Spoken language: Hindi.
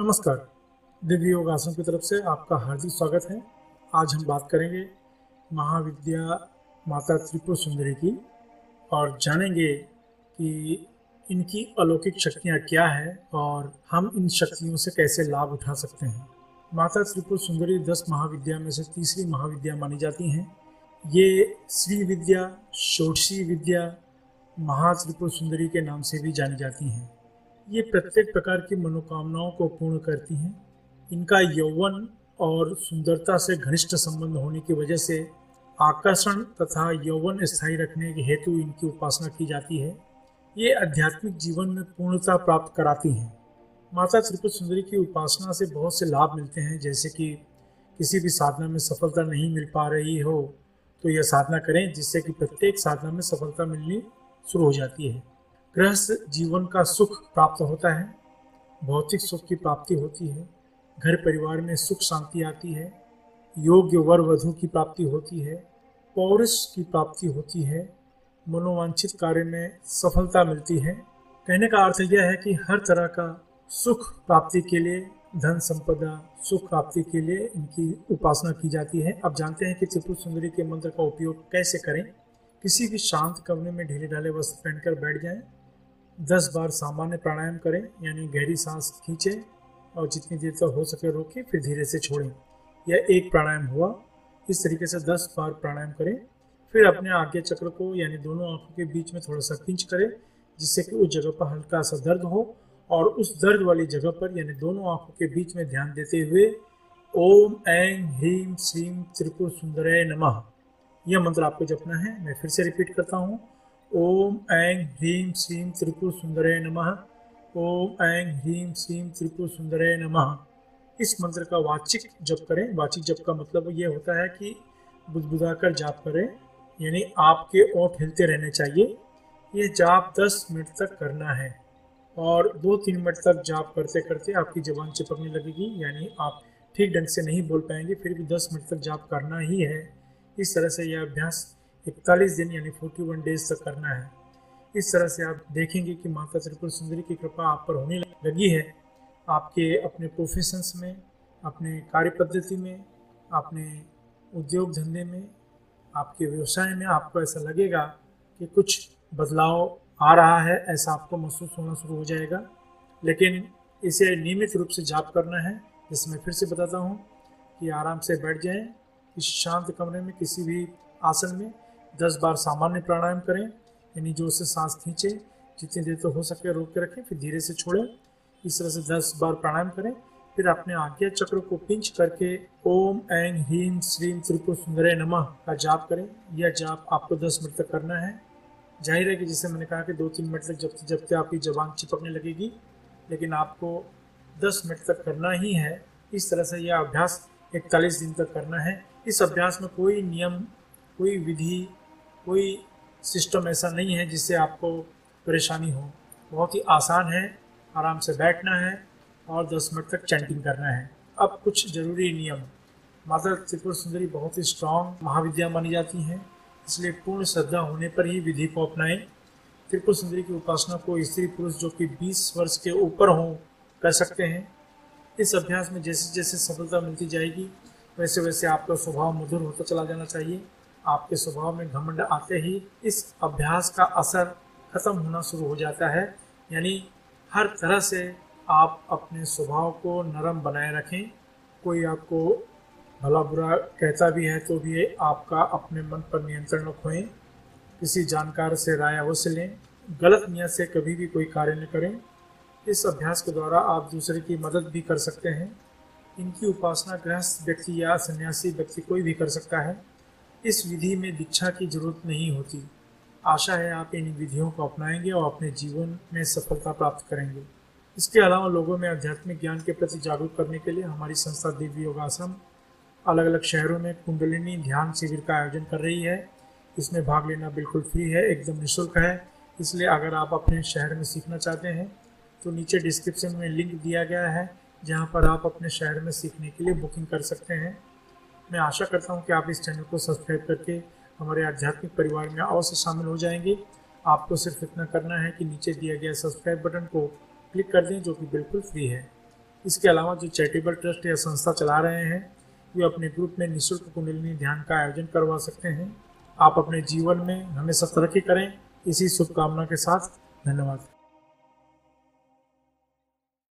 नमस्कार। दिव्य योग आश्रम की तरफ से आपका हार्दिक स्वागत है। आज हम बात करेंगे महाविद्या माता त्रिपुर सुंदरी की और जानेंगे कि इनकी अलौकिक शक्तियाँ क्या है और हम इन शक्तियों से कैसे लाभ उठा सकते हैं। माता त्रिपुर सुंदरी 10 महाविद्या में से तीसरी महाविद्या मानी जाती हैं। ये श्री विद्या, षोडशी विद्या, महात्रिपुर सुंदरी के नाम से भी जानी जाती हैं। ये प्रत्येक प्रकार की मनोकामनाओं को पूर्ण करती हैं। इनका यौवन और सुंदरता से घनिष्ठ संबंध होने की वजह से आकर्षण तथा यौवन स्थायी रखने के हेतु इनकी उपासना की जाती है। ये आध्यात्मिक जीवन में पूर्णता प्राप्त कराती हैं। माता त्रिपुर सुंदरी की उपासना से बहुत से लाभ मिलते हैं, जैसे कि किसी भी साधना में सफलता नहीं मिल पा रही हो तो यह साधना करें, जिससे कि प्रत्येक साधना में सफलता मिलनी शुरू हो जाती है। गृहस्थ जीवन का सुख प्राप्त होता है, भौतिक सुख की प्राप्ति होती है, घर परिवार में सुख शांति आती है, योग्य वर वधु की प्राप्ति होती है, पौरुष की प्राप्ति होती है, मनोवांछित कार्य में सफलता मिलती है। कहने का अर्थ यह है कि हर तरह का सुख प्राप्ति के लिए, धन संपदा सुख प्राप्ति के लिए इनकी उपासना की जाती है। अब जानते हैं कि त्रिपुर सुंदरी के मंत्र का उपयोग कैसे करें। किसी भी शांत कमरे में ढीले ढाले वस्त्र पहनकर बैठ जाएं। 10 बार सामान्य प्राणायाम करें, यानी गहरी सांस खींचें और जितनी देर तक हो सके रोकें, फिर धीरे से छोड़ें। यह एक प्राणायाम हुआ। इस तरीके से 10 बार प्राणायाम करें। फिर अपने आज्ञा चक्र को यानी दोनों आंखों के बीच में थोड़ा सा पिंच करें, जिससे कि उस जगह पर हल्का सा दर्द हो, और उस दर्द वाली जगह पर यानी दोनों आंखों के बीच में ध्यान देते हुए ओम ऐं ह्रीं श्रीं त्रिपुर सुंदराय नमः यह मंत्र आपको जपना है। मैं फिर से रिपीट करता हूँ, ओम ऐं ह्रीं श्रीं त्रिपुर सुंदराय नमः, ओम ऐं ह्रीं श्रीं त्रिपुर सुंदराय नमः। इस मंत्र का वाचिक जप करें। वाचिक जप का मतलब ये होता है कि बुदबुदाकर जाप करें, यानी आपके ओंठ हिलते रहने चाहिए। ये जाप 10 मिनट तक करना है और 2-3 मिनट तक जाप करते करते आपकी ज़बान चिपकने लगेगी, यानी आप ठीक ढंग से नहीं बोल पाएंगे, फिर भी 10 मिनट तक जाप करना ही है। इस तरह से यह अभ्यास 41 दिन यानी 41 डेज तक करना है। इस तरह से आप देखेंगे कि माता त्रिपुर सुंदरी की कृपा आप पर होने लगी है। आपके अपने प्रोफेशंस में, अपने कार्य पद्धति में, अपने उद्योग धंधे में, आपके व्यवसाय में आपको ऐसा लगेगा कि कुछ बदलाव आ रहा है, ऐसा आपको महसूस होना शुरू हो जाएगा। लेकिन इसे नियमित रूप से जाप करना है। जैसे मैं फिर से बताता हूँ कि आराम से बैठ जाएं, इस शांत कमरे में किसी भी आसन में 10 बार सामान्य प्राणायाम करें, यानी जोर से सांस खींचें, जितनी देर तो हो सके रोक के रखें, फिर धीरे से छोड़ें। इस तरह से 10 बार प्राणायाम करें। फिर अपने आज्ञा चक्र को पिंच करके ओम ऐं ह्रीं श्रीं त्रिपुर सुंदराय नमः का जाप करें। यह जाप आपको 10 मिनट तक करना है। जाहिर है कि जैसे मैंने कहा कि 2-3 मिनट तक जबते जबते आपकी ज़बान चिपकने लगेगी, लेकिन आपको 10 मिनट तक करना ही है। इस तरह से यह अभ्यास 41 दिन तक करना है। इस अभ्यास में कोई नियम, कोई विधि, कोई सिस्टम ऐसा नहीं है जिससे आपको परेशानी हो। बहुत ही आसान है। आराम से बैठना है और 10 मिनट तक चैंटिंग करना है। अब कुछ ज़रूरी नियम। माता त्रिपुर सुंदरी बहुत ही स्ट्रांग महाविद्या मानी जाती हैं, इसलिए पूर्ण श्रद्धा होने पर ही विधि को अपनाएं। त्रिपुर सुंदरी की उपासना को स्त्री पुरुष जो कि 20 वर्ष के ऊपर हों कर सकते हैं। इस अभ्यास में जैसे जैसे सफलता मिलती जाएगी, वैसे वैसे आपका स्वभाव मधुर होता चला जाना चाहिए। आपके स्वभाव में घमंड आते ही इस अभ्यास का असर खत्म होना शुरू हो जाता है, यानी हर तरह से आप अपने स्वभाव को नरम बनाए रखें। कोई आपको भला बुरा कहता भी है तो भी आपका अपने मन पर नियंत्रण न खोएं। किसी जानकार से राय अवश्य लें। गलत नियत से कभी भी कोई कार्य न करें। इस अभ्यास के द्वारा आप दूसरे की मदद भी कर सकते हैं। इनकी उपासना गृहस्थ व्यक्ति या सन्यासी व्यक्ति कोई भी कर सकता है। इस विधि में दीक्षा की जरूरत नहीं होती। आशा है आप इन विधियों को अपनाएंगे और अपने जीवन में सफलता प्राप्त करेंगे। इसके अलावा लोगों में आध्यात्मिक ज्ञान के प्रति जागरूक करने के लिए हमारी संस्था दिव्य योग आश्रम अलग अलग शहरों में कुंडलिनी ध्यान शिविर का आयोजन कर रही है। इसमें भाग लेना बिल्कुल फ्री है, एकदम निःशुल्क है। इसलिए अगर आप अपने शहर में सीखना चाहते हैं तो नीचे डिस्क्रिप्शन में लिंक दिया गया है, जहां पर आप अपने शहर में सीखने के लिए बुकिंग कर सकते हैं। मैं आशा करता हूं कि आप इस चैनल को सब्सक्राइब करके हमारे आध्यात्मिक परिवार में अवश्य शामिल हो जाएंगे। आपको सिर्फ इतना करना है कि नीचे दिया गया सब्सक्राइब बटन को क्लिक कर दें, जो कि बिल्कुल फ्री है। इसके अलावा जो चैरिटेबल ट्रस्ट या संस्था चला रहे हैं वे अपने ग्रुप में निःशुल्क कुंडलिनी ध्यान का आयोजन करवा सकते हैं। आप अपने जीवन में हमेशा तरक्की करें, इसी शुभकामना के साथ धन्यवाद।